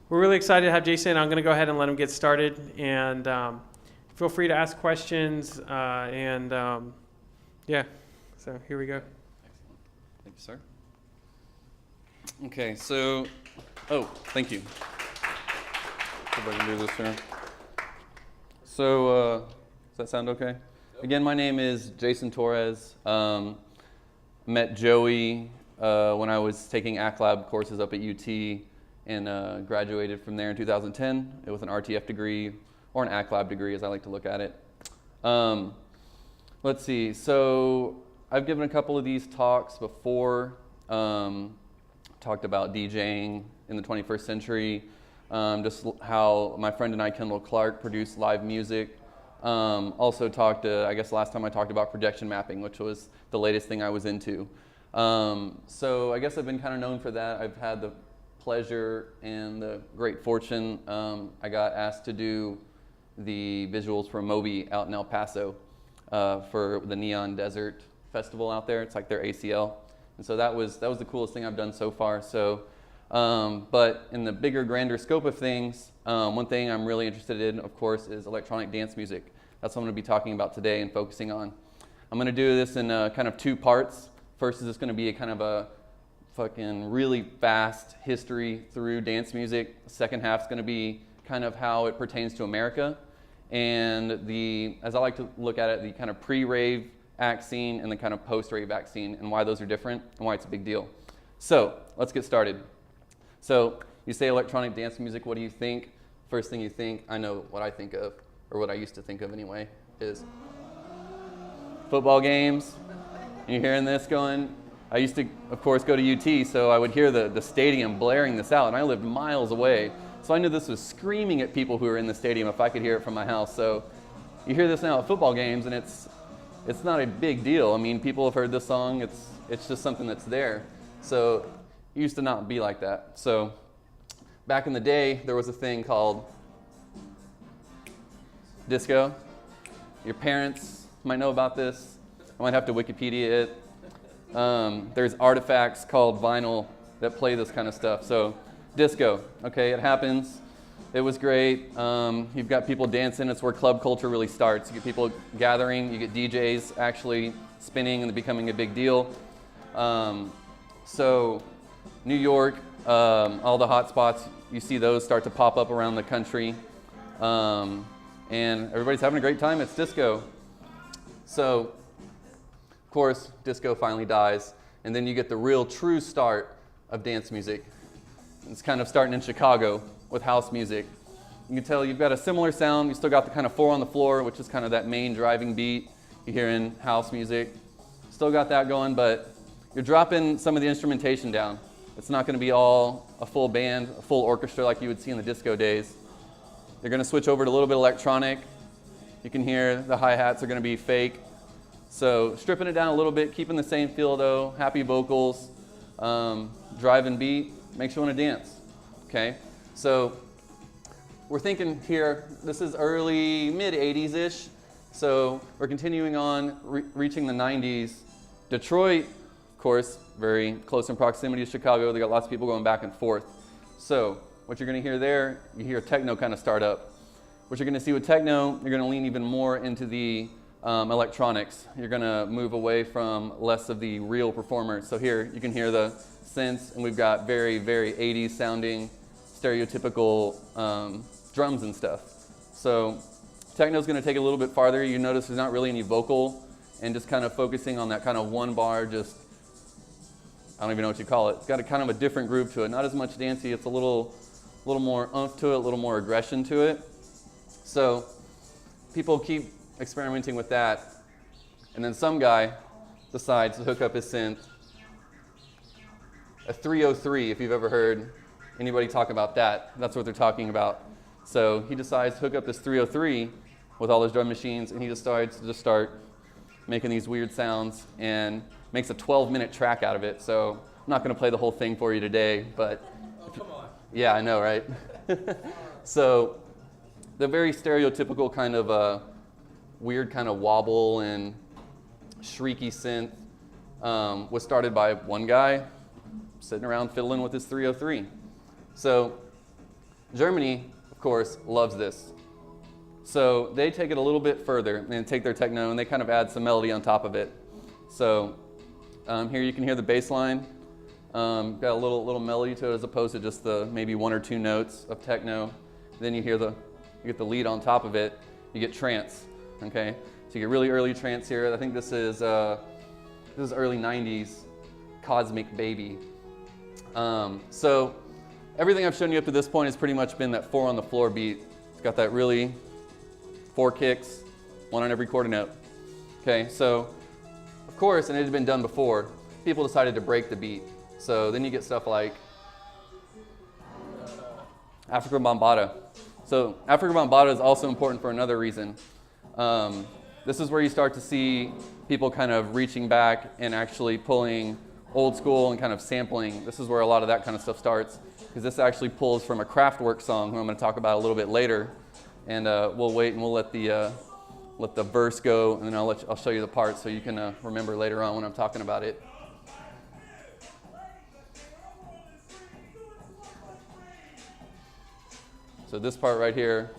We're really excited to have Jason. I'm going to go ahead and let him get started, and feel free to ask questions. Yeah, so here we go. Excellent. Thank you, sir. Okay, so, thank you. Everybody can do this here. So, does that sound okay? Again, my name is Jason Torres. Met Joey when I was taking ACT Lab courses up at UT and graduated from there in 2010 with an RTF degree, or an ACT Lab degree as I like to look at it. Let's see, so I've given a couple of these talks before, talked about DJing in the 21st century, just how my friend and I, Kendall Clark, produce live music. Also talked, I guess last time I talked about projection mapping, which was the latest thing I was into. So I guess I've been kind of known for that. I've had the pleasure and the great fortune. I got asked to do the visuals for Moby out in El Paso for the Neon Desert Festival out there. It's like their ACL. And so that was the coolest thing I've done so far. So, but in the bigger, grander scope of things, one thing I'm really interested in, of course, is electronic dance music. That's what I'm going to be talking about today and focusing on. I'm going to do this in kind of two parts. First is just going to be a kind of a fucking really fast history through dance music. The second half is going to be kind of how it pertains to America. And as I like to look at it, the kind of pre-rave act scene and the kind of post-rave act scene and why those are different and why it's a big deal. So let's get started. So you say electronic dance music, what do you think? First thing you think, I know what I think of, or what I used to think of anyway, is football games. And you're hearing this going, I used to, of course, go to UT, so I would hear the stadium blaring this out, and I lived miles away. So I knew this was screaming at people who were in the stadium if I could hear it from my house. So you hear this now at football games, and it's not a big deal. I mean, people have heard this song. It's just something that's there. So it used to not be like that. So back in the day, there was a thing called disco. Your parents might know about this. I might have to Wikipedia it. There's artifacts called vinyl that play this kind of stuff. So disco, okay, it happens. It was great. You've got people dancing. It's where club culture really starts. You get people gathering. You get DJs actually spinning and becoming a big deal. So New York, all the hot spots, you see those start to pop up around the country. And everybody's having a great time. It's disco. So, of course, disco finally dies. And then you get the real true start of dance music. It's kind of starting in Chicago with house music. You can tell you've got a similar sound. You still got the kind of 4 on the floor, which is kind of that main driving beat you hear in house music. Still got that going, but you're dropping some of the instrumentation down. It's not going to be all a full band, a full orchestra like you would see in the disco days. You're going to switch over to a little bit electronic. You can hear the hi-hats are going to be fake. So stripping it down a little bit, keeping the same feel though, happy vocals, driving beat, makes you want to dance, okay? So we're thinking here, this is early, mid-80s-ish, so we're continuing on, reaching the 90s. Detroit, of course, very close in proximity to Chicago. They got lots of people going back and forth. So what you're going to hear there, you hear techno kind of start up. What you're going to see with techno, you're going to lean even more into the electronics. You're going to move away from less of the real performers. So here you can hear the synths, and we've got very, very 80s sounding stereotypical drums and stuff. So techno's going to take it a little bit farther. You notice there's not really any vocal, and just kind of focusing on that kind of one bar, just, I don't even know what you call it. It's got a kind of a different groove to it. Not as much dancey. It's a little more oomph to it, a little more aggression to it. So people keep experimenting with that, and then some guy decides to hook up his synth, a 303, if you've ever heard anybody talk about that. That's what they're talking about. So he decides to hook up this 303 with all his drum machines, and he decides to just start making these weird sounds and makes a 12-minute track out of it. So I'm not going to play the whole thing for you today, but come on. Yeah, I know, right? So the very stereotypical kind of weird kind of wobble and shrieky synth was started by one guy sitting around fiddling with his 303. So Germany, of course, loves this. So they take it a little bit further and take their techno and they kind of add some melody on top of it. So here you can hear the bass line. Got a little melody to it as opposed to just the maybe 1 or 2 notes of techno. Then you get the lead on top of it. You get trance. Okay, so you get really early trance here. I think this is early '90s, Cosmic Baby. So everything I've shown you up to this point has pretty much been that 4 on the floor beat. It's got that really 4 kicks, 1 on every quarter note. Okay, so of course, and it had been done before, people decided to break the beat. So then you get stuff like Africa Bambata. So Africa Bambata is also important for another reason. This is where you start to see people kind of reaching back and actually pulling old school and kind of sampling. This is where a lot of that kind of stuff starts, because this actually pulls from a Kraftwerk song, who I'm going to talk about a little bit later. And we'll wait and we'll let the verse go, and then I'll show you the parts so you can remember later on when I'm talking about it. So this part right here,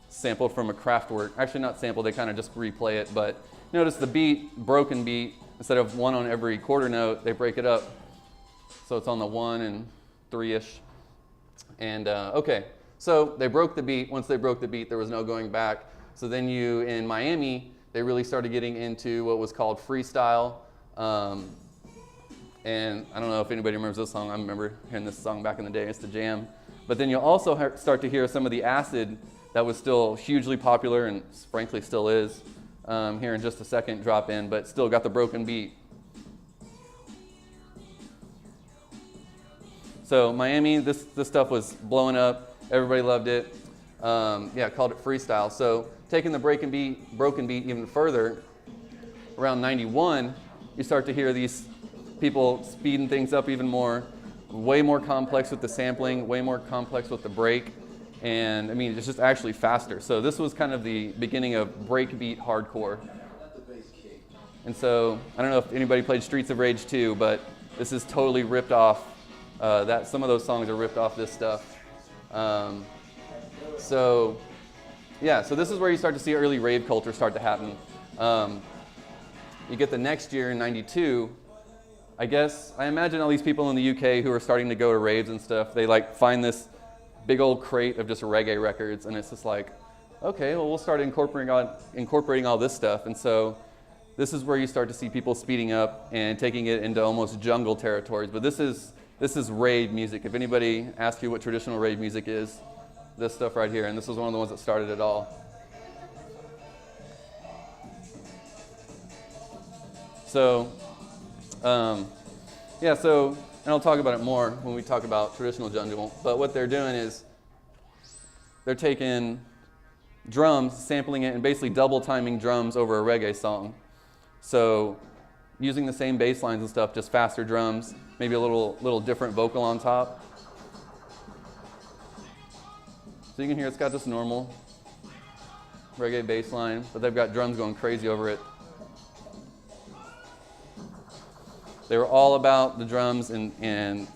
sampled from a Kraftwerk. Actually not sampled, they kind of just replay it, but notice the beat, broken beat, instead of 1 on every quarter note, they break it up. So it's on the 1 and 3-ish. And okay, so they broke the beat. Once they broke the beat, there was no going back. So then in Miami, they really started getting into what was called freestyle. And I don't know if anybody remembers this song. I remember hearing this song back in the day. It's the jam. But then you'll also start to hear some of the acid that was still hugely popular and frankly still is. Here in just a second, drop in, but still got the broken beat. So Miami, this stuff was blowing up. Everybody loved it. Yeah, called it freestyle. So taking the broken beat even further, around 91, you start to hear these people speeding things up even more, way more complex with the sampling, way more complex with the break. And I mean, it's just actually faster. So this was kind of the beginning of breakbeat hardcore. And so I don't know if anybody played Streets of Rage 2, but this is totally ripped off. Some of those songs are ripped off this stuff. So yeah, so this is where you start to see early rave culture start to happen. You get the next year in '92. I imagine all these people in the UK who are starting to go to raves and stuff, they like find this big old crate of just reggae records, and it's just like, okay, well, we'll start incorporating all this stuff. And so this is where you start to see people speeding up and taking it into almost jungle territories. But this is rave music. If anybody asks you what traditional rave music is, this stuff right here, and this was one of the ones that started it all. So, yeah, so, and I'll talk about it more when we talk about traditional jungle, but what they're doing is they're taking drums, sampling it, and basically double timing drums over a reggae song. So using the same bass lines and stuff, just faster drums, maybe a little different vocal on top. So you can hear it's got this normal reggae bass line, but they've got drums going crazy over it. They were all about the drums and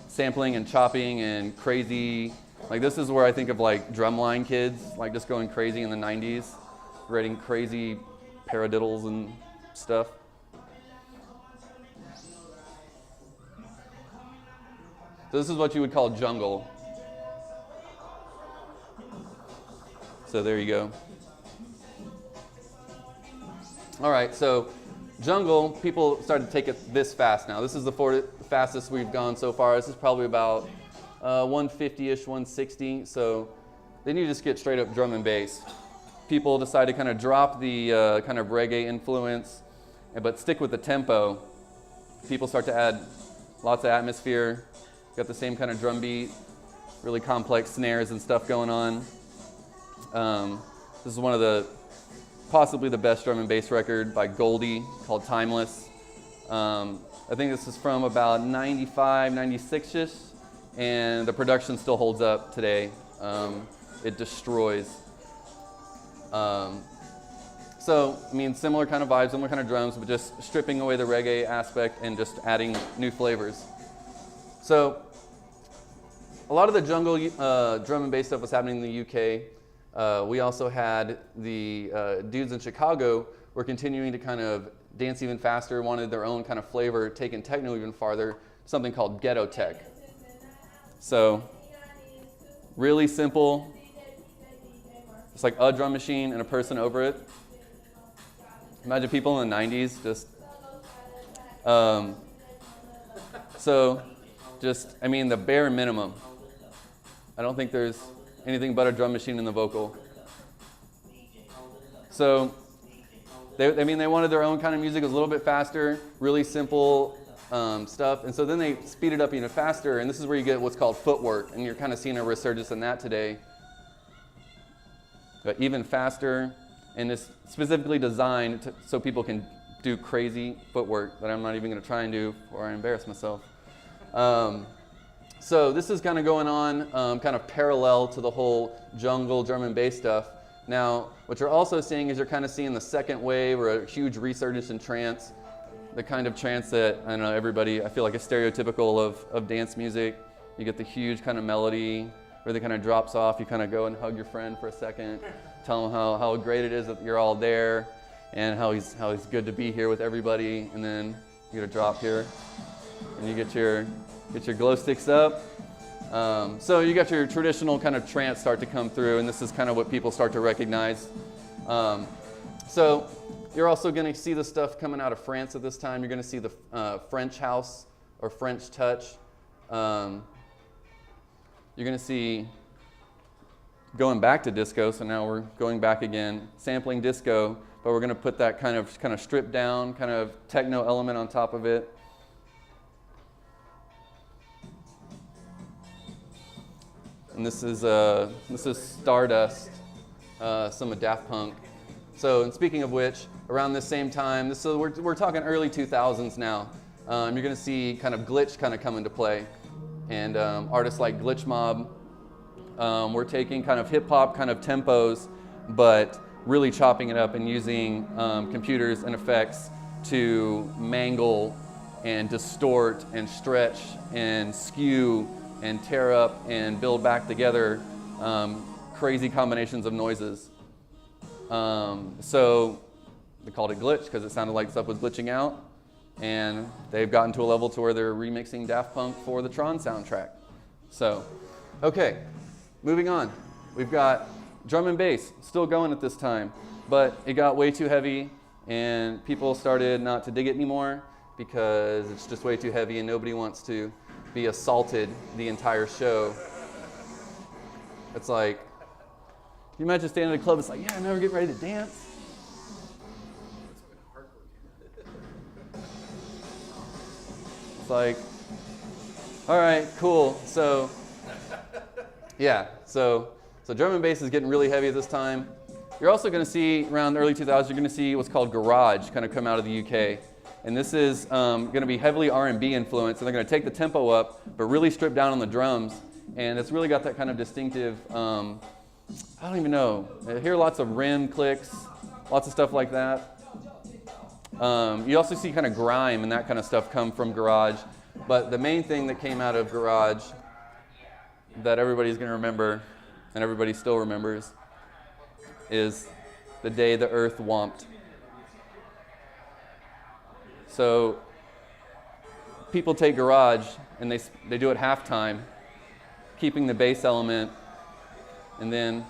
sampling and chopping and crazy. Like this is where I think of like drumline kids, like just going crazy in the 90s, writing crazy paradiddles and stuff. So this is what you would call jungle. So there you go. All right, so jungle, people started to take it this fast now. This is the fastest we've gone so far. This is probably about 150-ish, 160. So then you just get straight up drum and bass. People decide to kind of drop the kind of reggae influence, but stick with the tempo. People start to add lots of atmosphere. Got the same kind of drum beat, really complex snares and stuff going on. This is one of the possibly the best drum and bass record by Goldie called Timeless. I think this is from about 95, 96-ish, and the production still holds up today. It destroys. So, I mean, similar kind of vibes, similar kind of drums, but just stripping away the reggae aspect and just adding new flavors. So, a lot of the jungle drum and bass stuff was happening in the UK. We also had the dudes in Chicago were continuing to kind of dance even faster, wanted their own kind of flavor, taking techno even farther, something called ghetto tech. So really simple. It's like a drum machine and a person over it. Imagine people in the 90s just, I mean, the bare minimum. I don't think there's anything but a drum machine in the vocal. So, they wanted their own kind of music. It was a little bit faster, really simple stuff. And so then they speed it up even faster, and this is where you get what's called footwork, and you're kind of seeing a resurgence in that today. But even faster, and it's specifically designed so people can do crazy footwork that I'm not even going to try and do before I embarrass myself. So this is kind of going on kind of parallel to the whole jungle drum and bass stuff. Now, what you're also seeing is you're kind of seeing the second wave or a huge resurgence in trance, the kind of trance that, I don't know, everybody, I feel like is stereotypical of dance music. You get the huge kind of melody where it kind of drops off. You kind of go and hug your friend for a second, tell him how great it is that you're all there and how he's good to be here with everybody. And then you get a drop here and you get your glow sticks up. So you got your traditional kind of trance start to come through, and this is kind of what people start to recognize. So you're also going to see the stuff coming out of France at this time. You're going to see the French house or French touch. You're going to see going back to disco, so now we're going back again, sampling disco, but we're going to put that kind of stripped down, kind of techno element on top of it. And this is Stardust, some of Daft Punk. So, and speaking of which, around this same time, we're talking early 2000s now. You're going to see kind of glitch kind of come into play, and artists like Glitch Mob. We're taking kind of hip hop kind of tempos, but really chopping it up and using computers and effects to mangle and distort and stretch and skew and tear up and build back together crazy combinations of noises. So they called it glitch because it sounded like stuff was glitching out, and they've gotten to a level to where they're remixing Daft Punk for the Tron soundtrack. So, okay, moving on. We've got drum and bass still going at this time, but it got way too heavy and people started not to dig it anymore because it's just way too heavy and nobody wants to be assaulted the entire show. It's like, can you imagine standing at a club, it's like, yeah, now we're getting ready to dance. It's like, all right, cool. So, yeah, so drum and bass is getting really heavy at this time. You're also gonna see, around the early 2000s, you're gonna see what's called garage kind of come out of the UK. And this is going to be heavily R&B influenced, and they're going to take the tempo up, but really strip down on the drums. And it's really got that kind of distinctive, I don't even know. I hear lots of rim clicks, lots of stuff like that. You also see kind of grime and that kind of stuff come from garage. But the main thing that came out of garage that everybody's going to remember, and everybody still remembers, is the day the earth womped. So people take garage and they do it halftime, keeping the bass element, and then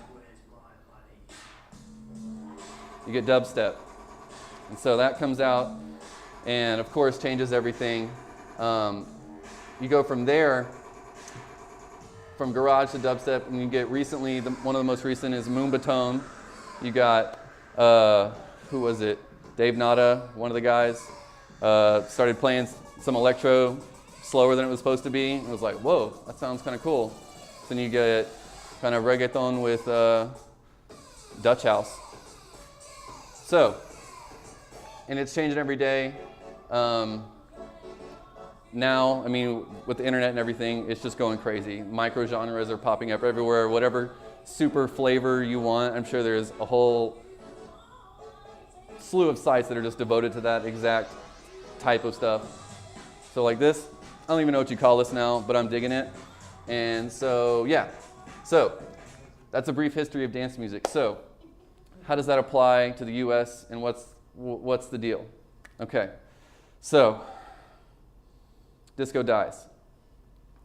you get dubstep. And so that comes out and of course changes everything. You go from there, from garage to dubstep, and you get recently, one of the most recent is Moonbatone. You got, who was it? Dave Nada, one of the guys. Started playing some electro slower than it was supposed to be. It was like, whoa, that sounds kind of cool. So then you get kind of reggaeton with Dutch house. So, and it's changing every day. Now, I mean, with the internet and everything, it's just going crazy. Micro genres are popping up everywhere. Whatever super flavor you want, I'm sure there's a whole slew of sites that are just devoted to that exact type of stuff. So like this, I don't even know what you call this now, but I'm digging it. And so, yeah. So that's a brief history of dance music. So how does that apply to the U.S. and what's the deal? Okay. So disco dies.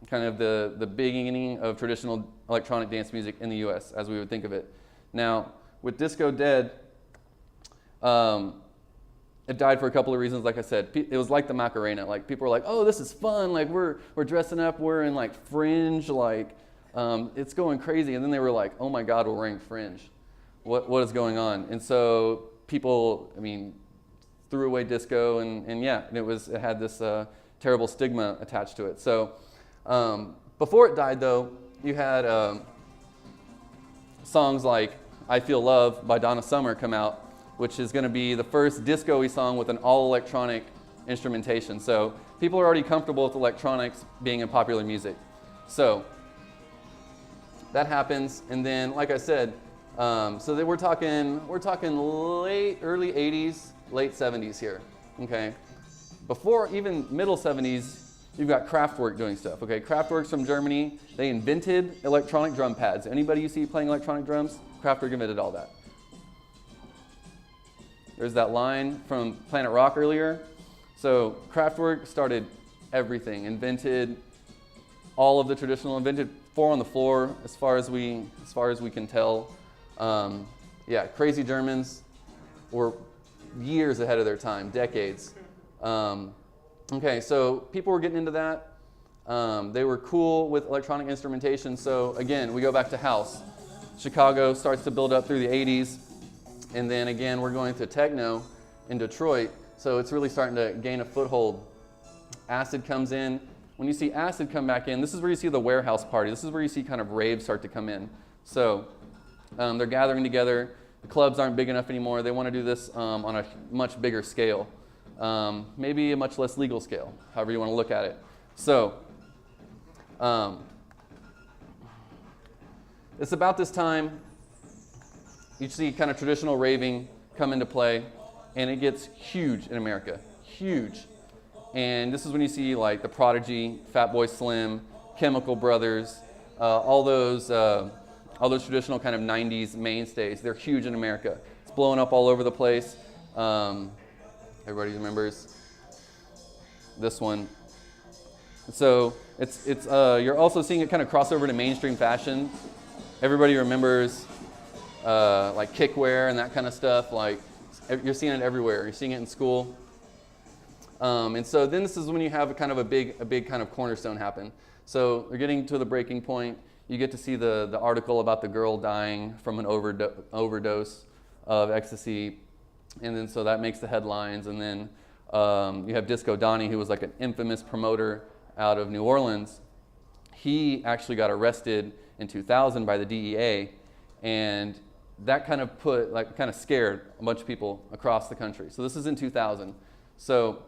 Kind of the beginning of traditional electronic dance music in the U.S. as we would think of it. Now, with disco dead, it died for a couple of reasons. Like I said, it was like the Macarena. Like people were like, "Oh, this is fun! Like we're dressing up, we're in like fringe, like it's going crazy." And then they were like, "Oh my God, we're wearing fringe. What is going on?" And so people, threw away disco, and yeah, it had this terrible stigma attached to it. So before it died, though, you had songs like "I Feel Love" by Donna Summer come out, which is going to be the first disco-y song with an all-electronic instrumentation. So people are already comfortable with electronics being in popular music. So that happens, and then, like I said, so we're talking early 80s, late 70s here. Okay, before even middle 70s. You've got Kraftwerk doing stuff, okay? Kraftwerk's from Germany. They invented electronic drum pads. Anybody you see playing electronic drums? Kraftwerk invented all that. There's that line from Planet Rock earlier. So Kraftwerk started everything, invented all of the traditional, invented 4 on the floor as far as we can tell. Yeah, crazy Germans were years ahead of their time, decades. Okay, so people were getting into that. They were cool with electronic instrumentation. So again, we go back to house. Chicago starts to build up through the 80s. And then again, we're going to techno in Detroit. So it's really starting to gain a foothold. Acid comes in. When you see acid come back in, this is where you see the warehouse party. This is where you see kind of raves start to come in. So they're gathering together. The clubs aren't big enough anymore. They want to do this on a much bigger scale. Maybe a much less legal scale, however you want to look at it. So it's about this time you see kind of traditional raving come into play, and it gets huge in America, huge. And this is when you see like the Prodigy, Fatboy Slim, Chemical Brothers, all those traditional kind of 90s mainstays. They're huge in America. It's blowing up all over the place. Everybody remembers this one. So it's you're also seeing it kind of cross over to mainstream fashion. Everybody remembers like kickwear and that kind of stuff. Like you're seeing it everywhere. You're seeing it in school. And so then this is when you have a big kind of cornerstone happen. So you're getting to the breaking point. You get to see the article about the girl dying from an overdose of ecstasy. And then so that makes the headlines. And then you have Disco Donnie, who was like an infamous promoter out of New Orleans. He actually got arrested in 2000 by the DEA. And that kind of scared a bunch of people across the country. So this is in 2000. So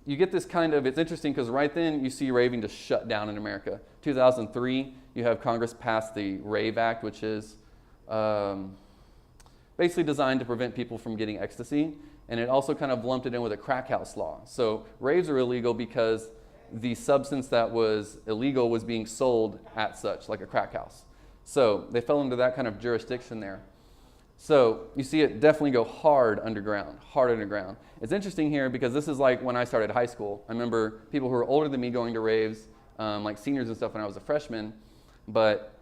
you get this it's interesting because right then you see raving just shut down in America. 2003, you have Congress pass the Rave Act, which is basically designed to prevent people from getting ecstasy. And it also kind of lumped it in with a crack house law. So raves are illegal because the substance that was illegal was being sold at such, like a crack house. So they fell into that kind of jurisdiction there. So you see it definitely go hard underground. It's interesting here because this is like when I started high school. I remember people who were older than me going to raves, like seniors and stuff when I was a freshman. But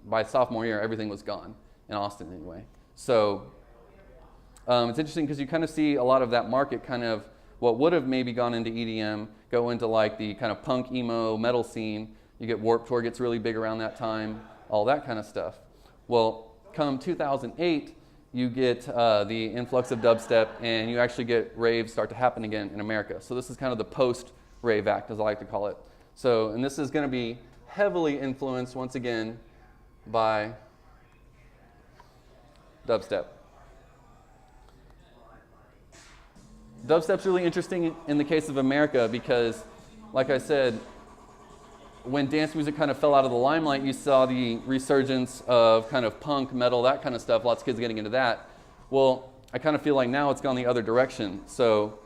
by sophomore year, everything was gone, in Austin anyway. So it's interesting because you kind of see a lot of that market kind of what would have maybe gone into EDM go into like the kind of punk, emo, metal scene. You get Warped Tour gets really big around that time, all that kind of stuff. Well, come 2008, you get the influx of dubstep, and you actually get raves start to happen again in America. So this is kind of the post-Rave Act, as I like to call it. So, and this is going to be heavily influenced, once again, by dubstep. Dubstep's really interesting in the case of America because, like I said, when dance music kind of fell out of the limelight, you saw the resurgence of kind of punk, metal, that kind of stuff. Lots of kids getting into that. Well, I kind of feel like now it's gone the other direction. So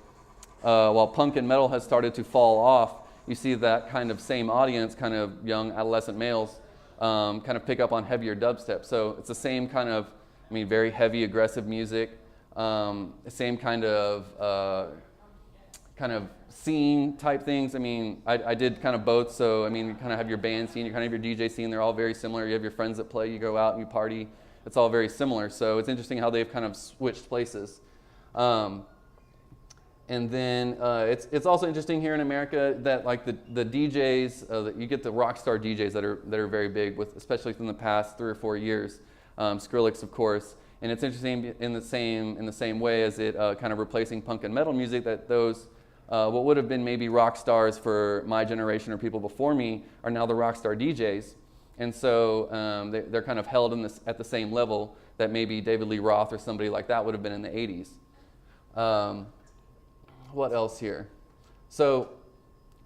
while punk and metal has started to fall off, you see that kind of same audience, kind of young adolescent males, kind of pick up on heavier dubstep. So it's the same kind of, very heavy, aggressive music, same kind of scene type things. I did kind of both. So you kind of have your band scene, you kind of have your DJ scene. They're all very similar. You have your friends that play, you go out and you party. It's all very similar. So it's interesting how they've kind of switched places. And then it's also interesting here in America that like the DJs, that you get the rock star DJs that are very big, with especially within the past 3 or 4 years. Skrillex, of course, and it's interesting in the same way as it kind of replacing punk and metal music, that those what would have been maybe rock stars for my generation or people before me are now the rock star DJs, and so they're kind of held at the same level that maybe David Lee Roth or somebody like that would have been in the 80s. What else here? So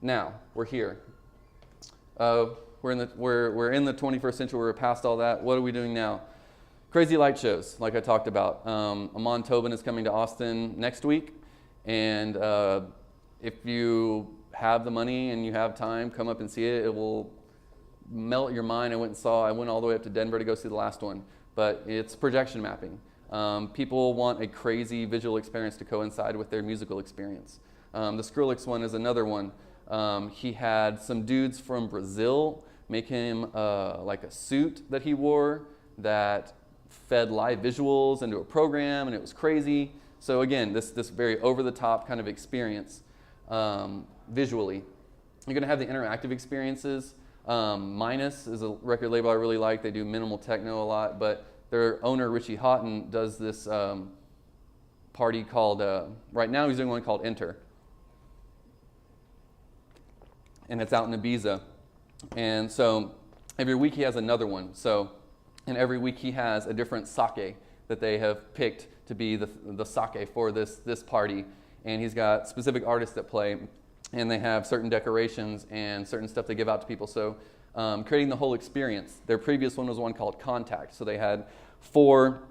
now we're here. We're in the 21st century. We're past all that. What are we doing now? Crazy light shows, like I talked about. Amon Tobin is coming to Austin next week, and if you have the money and you have time, come up and see it. It will melt your mind. I went all the way up to Denver to go see the last one, but it's projection mapping. People want a crazy visual experience to coincide with their musical experience. The Skrillex one is another one. He had some dudes from Brazil make him like a suit that he wore that fed live visuals into a program, and it was crazy. So again, this very over-the-top kind of experience visually. You're going to have the interactive experiences. Minus is a record label I really like. They do minimal techno a lot, but their owner, Richie Houghton, does this party called, right now he's doing one called Enter. And it's out in Ibiza. And so every week he has another one. And every week he has a different sake that they have picked to be the sake for this party. And he's got specific artists that play, and they have certain decorations and certain stuff they give out to people. So creating the whole experience. Their previous one was one called Contact. So they had 4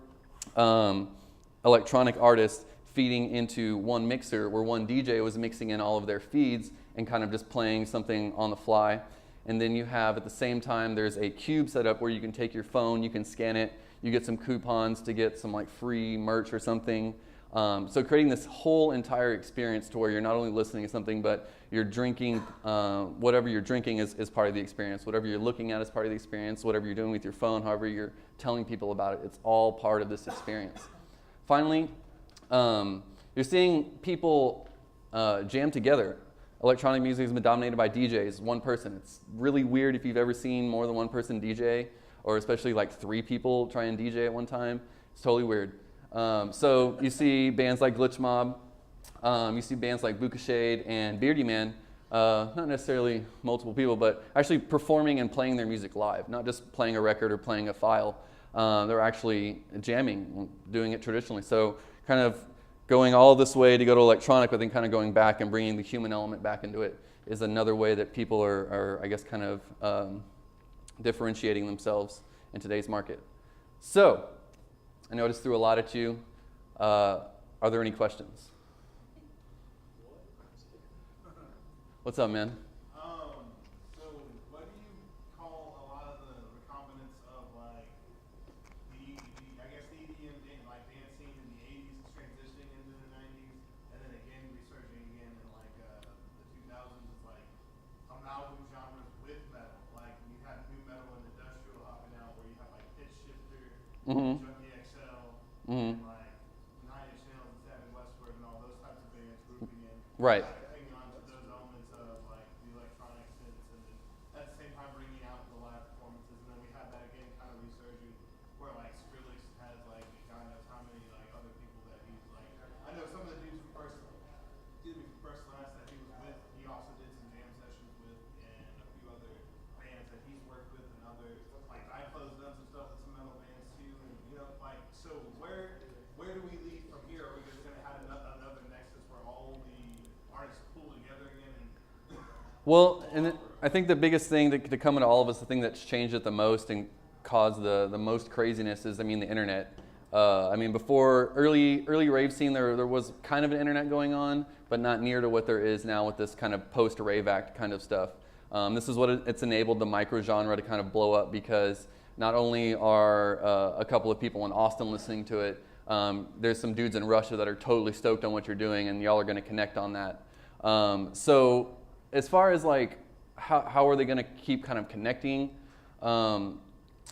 electronic artists feeding into one mixer, where one DJ was mixing in all of their feeds and kind of just playing something on the fly. And then you have, at the same time, there's a cube set up where you can take your phone, you can scan it, you get some coupons to get some like free merch or something. So creating this whole entire experience to where you're not only listening to something, but you're drinking, whatever you're drinking is part of the experience. Whatever you're looking at is part of the experience. Whatever you're doing with your phone, however you're telling people about it, it's all part of this experience. Finally, you're seeing people jam together. Electronic music has been dominated by DJs, one person. It's really weird if you've ever seen more than one person DJ, or especially like 3 people try and DJ at one time. It's totally weird. So you see bands like Glitch Mob, you see bands like Buka Shade and Beardy Man, not necessarily multiple people, but actually performing and playing their music live, not just playing a record or playing a file. They're actually jamming, doing it traditionally. So kind of going all this way to go to electronic, but then kind of going back and bringing the human element back into it is another way that people are I guess, kind of differentiating themselves in today's market. So, I know I just threw a lot at you. Are there any questions? What's up, man? So what do you call a lot of the recombinants of like the I guess the EDM like dance scene in the 80s transitioning into the 90s, and then again resurging again in like the 2000s? It's like amalgam genres with metal. Like you have new metal and industrial hopping out, where you have like Pitch Shifter, Junkie XL, and like Nine Inch Nails and Savage Westward and all those types of bands grouping in. Right. Well, and I think the biggest thing to come into all of us, the thing that's changed it the most and caused the most craziness is, the internet. I mean, before early rave scene, there was kind of an internet going on, but not near to what there is now with this kind of post-rave act kind of stuff. This is what it's enabled the micro genre to kind of blow up, because not only are a couple of people in Austin listening to it, there's some dudes in Russia that are totally stoked on what you're doing, and y'all are going to connect on that. So as far as like how are they going to keep kind of connecting?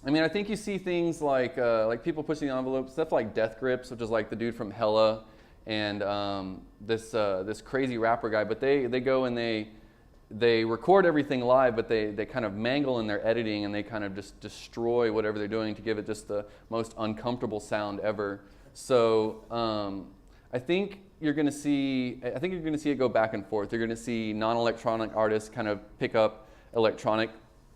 I mean, I think you see things like people pushing the envelope, stuff like Death Grips, which is like the dude from Hella, and this crazy rapper guy. But they go and they record everything live, but they kind of mangle in their editing, and they kind of just destroy whatever they're doing to give it just the most uncomfortable sound ever. So I think you're going to see it go back and forth. You're going to see non-electronic artists kind of pick up electronic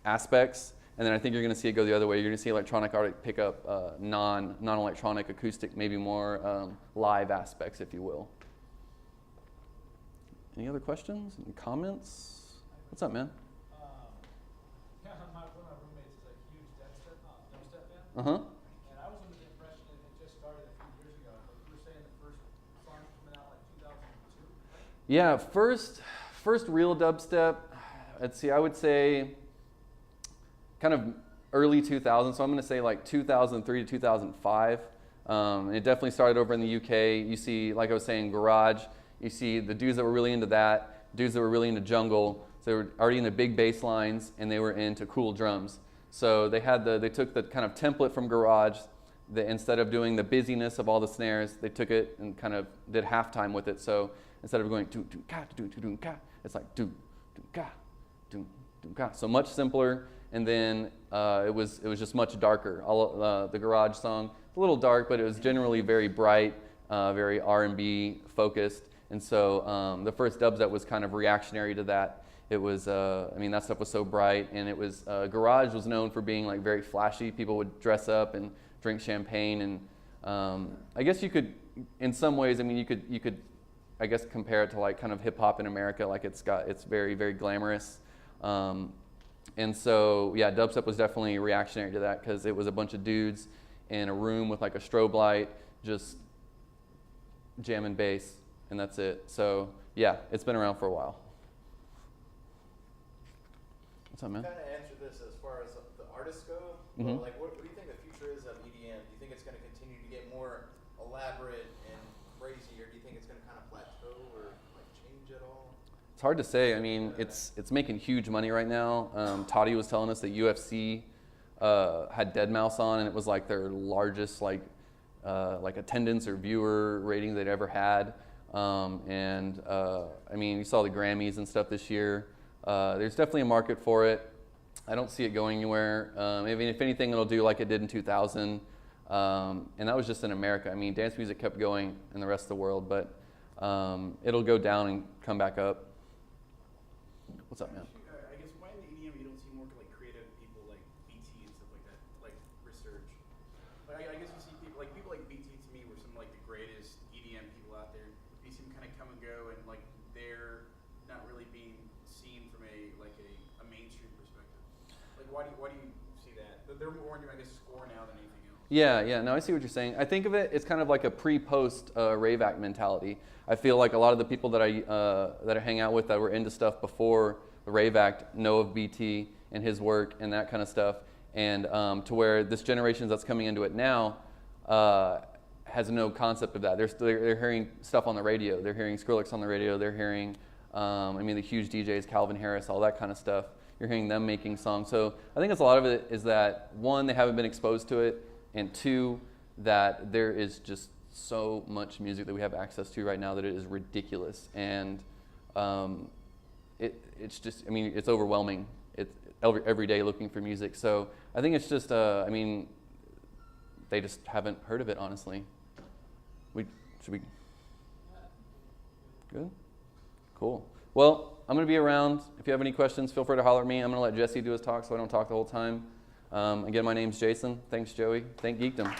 aspects, and then I think you're going to see it go the other way. You're going to see electronic art pick up non-electronic, acoustic, maybe more live aspects, if you will. Any other questions? Any comments? What's up, man? One of my roommates is a huge dubstep fan. Uh-huh. And I was under the impression that it just started a few years ago. But you were saying the first song coming out like 2002, right? Yeah, first real dubstep. Let's see, I would say kind of early 2000s. So I'm going to say like 2003 to 2005. It definitely started over in the UK. You see, like I was saying, garage. You see the dudes that were really into that, dudes that were really into jungle. So they were already into big bass lines, and they were into cool drums. So they took the kind of template from garage. Instead of doing the busyness of all the snares, they took it and kind of did halftime with it. So instead of going do do ka do do do ka, it's like do do ka do do ka. So much simpler, and then it was just much darker. The garage song, a little dark, but it was generally very bright, very R&B focused. And so the first dubstep was kind of reactionary to that. It was, I mean, that stuff was so bright, and it was, garage was known for being like very flashy. People would dress up and drink champagne, and I guess you could, in some ways, I mean, you could, I guess, compare it to like kind of hip hop in America. Like it's very, very glamorous. And so, yeah, dubstep was definitely reactionary to that, because it was a bunch of dudes in a room with like a strobe light, just jamming bass, and that's it. So, yeah, it's been around for a while. What's up, man? Kind of answer this as far as the artists go. Mm-hmm. Like, what do you think the future is of EDM? Do you think it's going to continue to get more elaborate and crazy, or do you think it's going to kind of plateau or like change at all? It's hard to say. I mean, it's making huge money right now. Toddy was telling us that UFC had Deadmau5 on, and it was like their largest like attendance or viewer rating they'd ever had. I mean, you saw the Grammys and stuff this year. There's definitely a market for it. I don't see it going anywhere. I mean, if anything, it'll do like it did in 2000. And that was just in America. I mean, dance music kept going in the rest of the world, but it'll go down and come back up. What's up, man? I guess why in the EDM you don't see more like creative people like BT and stuff like that, like research? Like I guess you see people like BT to me were some like the greatest EDM people out there. They seem kind of come and go, and like they're not really being seen from a mainstream perspective. Like why do you see that? They're more into, I guess, score now than anything else. Yeah, no, I see what you're saying. I think of it, it's kind of like a pre-post rave act mentality. I feel like a lot of the people that I hang out with that were into stuff before the rave act know of BT and his work and that kind of stuff, and to where this generation that's coming into it now has no concept of that. They're hearing stuff on the radio. They're hearing Skrillex on the radio. They're hearing, I mean, the huge DJs, Calvin Harris, all that kind of stuff. You're hearing them making songs. So I think a lot of it is that, one, they haven't been exposed to it, and two, that there is just so much music that we have access to right now that it is ridiculous. And it's just, I mean, it's overwhelming. It's every day looking for music. So I think it's just, I mean, they just haven't heard of it, honestly. Should we? Good? Cool. Well, I'm going to be around. If you have any questions, feel free to holler at me. I'm going to let Jesse do his talk so I don't talk the whole time. Again, my name's Jason. Thanks, Joey. Thank Geekdom.